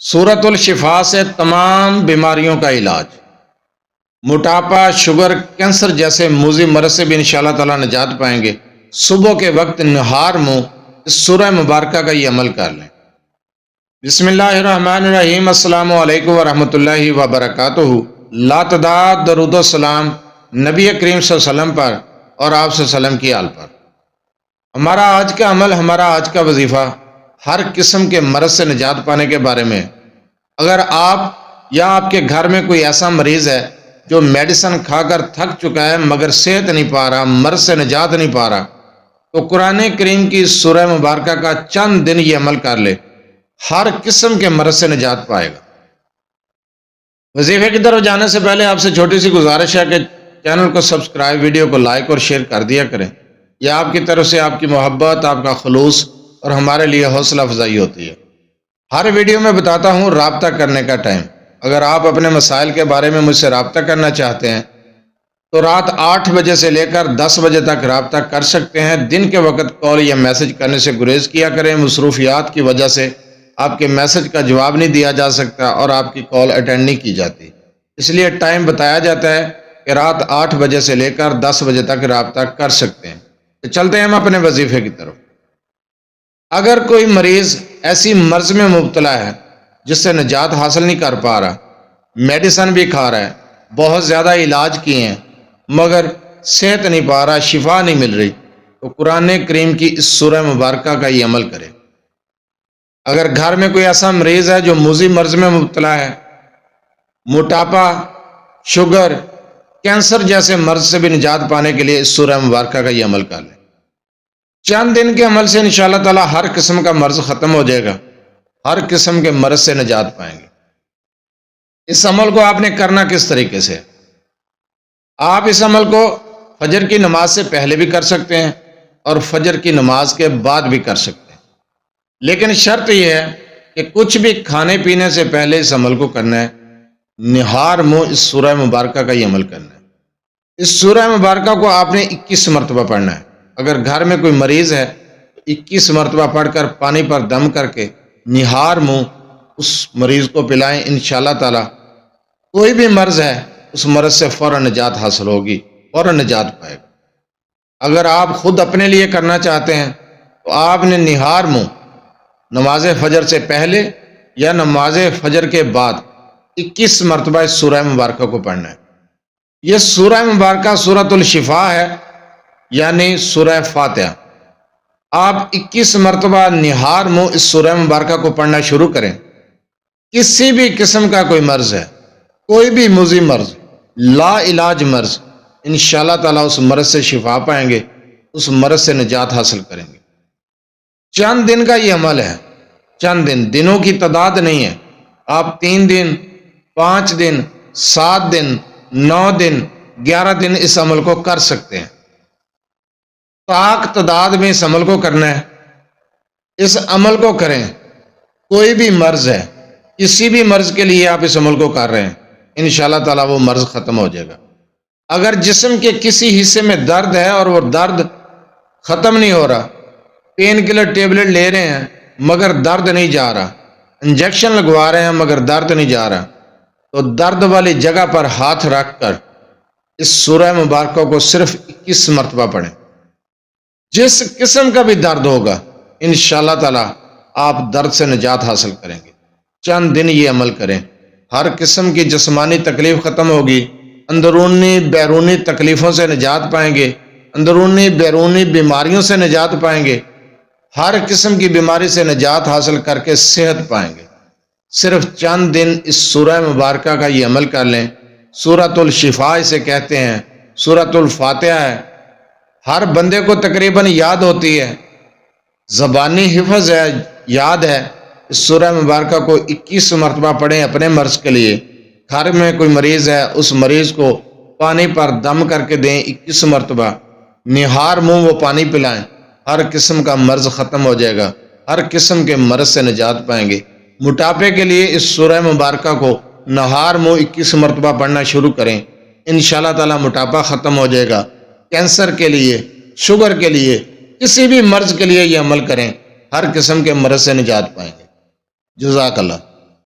سورۃ الشفا سے تمام بیماریوں کا علاج، موٹاپا، شوگر، کینسر جیسے موذی مرض سے بھی انشاءاللہ تعالیٰ نجات پائیں گے۔ صبح کے وقت نہار منہ اس سورہ مبارکہ کا یہ عمل کر لیں۔ بسم اللہ الرحمن الرحیم۔ السلام علیکم ورحمۃ اللہ وبرکاتہ۔ لاتعداد درود و سلام نبی کریم صلی اللہ علیہ وسلم پر اور آپ صلی اللہ علیہ وسلم کی آل پر۔ ہمارا آج کا عمل، ہمارا آج کا وظیفہ ہر قسم کے مرض سے نجات پانے کے بارے میں۔ اگر آپ یا آپ کے گھر میں کوئی ایسا مریض ہے جو میڈیسن کھا کر تھک چکا ہے مگر صحت نہیں پا رہا، مرض سے نجات نہیں پا رہا، تو قرآن کریم کی سورہ مبارکہ کا چند دن یہ عمل کر لے، ہر قسم کے مرض سے نجات پائے گا۔ وظیفے کی طرف جانے سے پہلے آپ سے چھوٹی سی گزارش ہے کہ چینل کو سبسکرائب، ویڈیو کو لائک اور شیئر کر دیا کریں۔ یہ آپ کی طرف سے آپ کی محبت، آپ کا خلوص اور ہمارے لیے حوصلہ افزائی ہوتی ہے۔ ہر ویڈیو میں بتاتا ہوں رابطہ کرنے کا ٹائم۔ اگر آپ اپنے مسائل کے بارے میں مجھ سے رابطہ کرنا چاہتے ہیں تو رات 8 بجے سے لے کر 10 بجے تک رابطہ کر سکتے ہیں۔ دن کے وقت کال یا میسج کرنے سے گریز کیا کریں، مصروفیات کی وجہ سے آپ کے میسج کا جواب نہیں دیا جا سکتا اور آپ کی کال اٹینڈ نہیں کی جاتی، اس لیے ٹائم بتایا جاتا ہے کہ رات 8 بجے سے لے کر 10 بجے تک رابطہ کر سکتے ہیں۔ تو چلتے ہیں ہم اپنے وظیفے کی طرف۔ اگر کوئی مریض ایسی مرض میں مبتلا ہے جس سے نجات حاصل نہیں کر پا رہا، میڈیسن بھی کھا رہا ہے، بہت زیادہ علاج کیے ہیں مگر صحت نہیں پا رہا، شفا نہیں مل رہی، تو قرآن کریم کی اس سورہ مبارکہ کا یہ عمل کرے۔ اگر گھر میں کوئی ایسا مریض ہے جو موذی مرض میں مبتلا ہے، موٹاپا، شوگر، کینسر جیسے مرض سے بھی نجات پانے کے لیے اس سورہ مبارکہ کا یہ عمل کر لیں۔ چند دن کے عمل سے انشاءاللہ تعالی ہر قسم کا مرض ختم ہو جائے گا، ہر قسم کے مرض سے نجات پائیں گے۔ اس عمل کو آپ نے کرنا کس طریقے سے؟ آپ اس عمل کو فجر کی نماز سے پہلے بھی کر سکتے ہیں اور فجر کی نماز کے بعد بھی کر سکتے ہیں، لیکن شرط یہ ہے کہ کچھ بھی کھانے پینے سے پہلے اس عمل کو کرنا ہے۔ نہار منہ اس سورہ مبارکہ کا یہ عمل کرنا ہے۔ اس سورہ مبارکہ کو آپ نے 21 مرتبہ پڑھنا ہے۔ اگر گھر میں کوئی مریض ہے تو 21 مرتبہ پڑھ کر پانی پر دم کر کے نہار منہ اس مریض کو پلائیں۔ انشاءاللہ تعالی کوئی بھی مرض ہے اس مرض سے فوراً نجات حاصل ہوگی، فوراً نجات پائے گا۔ اگر آپ خود اپنے لیے کرنا چاہتے ہیں تو آپ نے نہار منہ نماز فجر سے پہلے یا نماز فجر کے بعد 21 مرتبہ اس سورہ مبارکہ کو پڑھنا ہے۔ یہ سورہ مبارکہ سورۃ الشفا ہے، یعنی سورہ فاتحہ۔ آپ 21 مرتبہ نہار منہ اس سورہ مبارکہ کو پڑھنا شروع کریں۔ کسی بھی قسم کا کوئی مرض ہے، کوئی بھی موذی مرض، لا علاج مرض، انشاءاللہ تعالیٰ اس مرض سے شفا پائیں گے، اس مرض سے نجات حاصل کریں گے۔ چند دن کا یہ عمل ہے، چند دنوں کی تعداد نہیں ہے۔ آپ 3 دن، 5 دن، 7 دن، 9 دن، 11 دن اس عمل کو کر سکتے ہیں۔ پاک تعداد میں اس عمل کو کرنا ہے۔ اس عمل کو کریں۔ کوئی بھی مرض ہے، کسی بھی مرض کے لیے آپ اس عمل کو کر رہے ہیں، انشاءاللہ تعالیٰ وہ مرض ختم ہو جائے گا۔ اگر جسم کے کسی حصے میں درد ہے اور وہ درد ختم نہیں ہو رہا، پین کلر ٹیبلٹ لے رہے ہیں مگر درد نہیں جا رہا، انجیکشن لگوا رہے ہیں مگر درد نہیں جا رہا، تو درد والی جگہ پر ہاتھ رکھ کر اس سورہ مبارکہ کو صرف 21 مرتبہ پڑھیں۔ جس قسم کا بھی درد ہوگا انشاءاللہ تعالی آپ درد سے نجات حاصل کریں گے۔ چند دن یہ عمل کریں، ہر قسم کی جسمانی تکلیف ختم ہوگی، اندرونی بیرونی تکلیفوں سے نجات پائیں گے، اندرونی بیرونی بیماریوں سے نجات پائیں گے، ہر قسم کی بیماری سے نجات حاصل کر کے صحت پائیں گے۔ صرف چند دن اس سورہ مبارکہ کا یہ عمل کر لیں۔ سورۃ الشفا اسے کہتے ہیں، سورۃ الفاتحہ ہے، ہر بندے کو تقریباً یاد ہوتی ہے، زبانی حفظ ہے، یاد ہے۔ اس سورہ مبارکہ کو 21 مرتبہ پڑھیں اپنے مرض کے لیے۔ گھر میں کوئی مریض ہے، اس مریض کو پانی پر دم کر کے دیں 21 مرتبہ، نہار منہ وہ پانی پلائیں، ہر قسم کا مرض ختم ہو جائے گا، ہر قسم کے مرض سے نجات پائیں گے۔ موٹاپے کے لیے اس سورہ مبارکہ کو نہار منہ 21 مرتبہ پڑھنا شروع کریں، انشاءاللہ تعالی موٹاپا ختم ہو جائے گا۔ کینسر کے لیے، شوگر کے لیے، کسی بھی مرض کے لیے یہ عمل کریں، ہر قسم کے مرض سے نجات پائیں گے۔ جزاک اللہ۔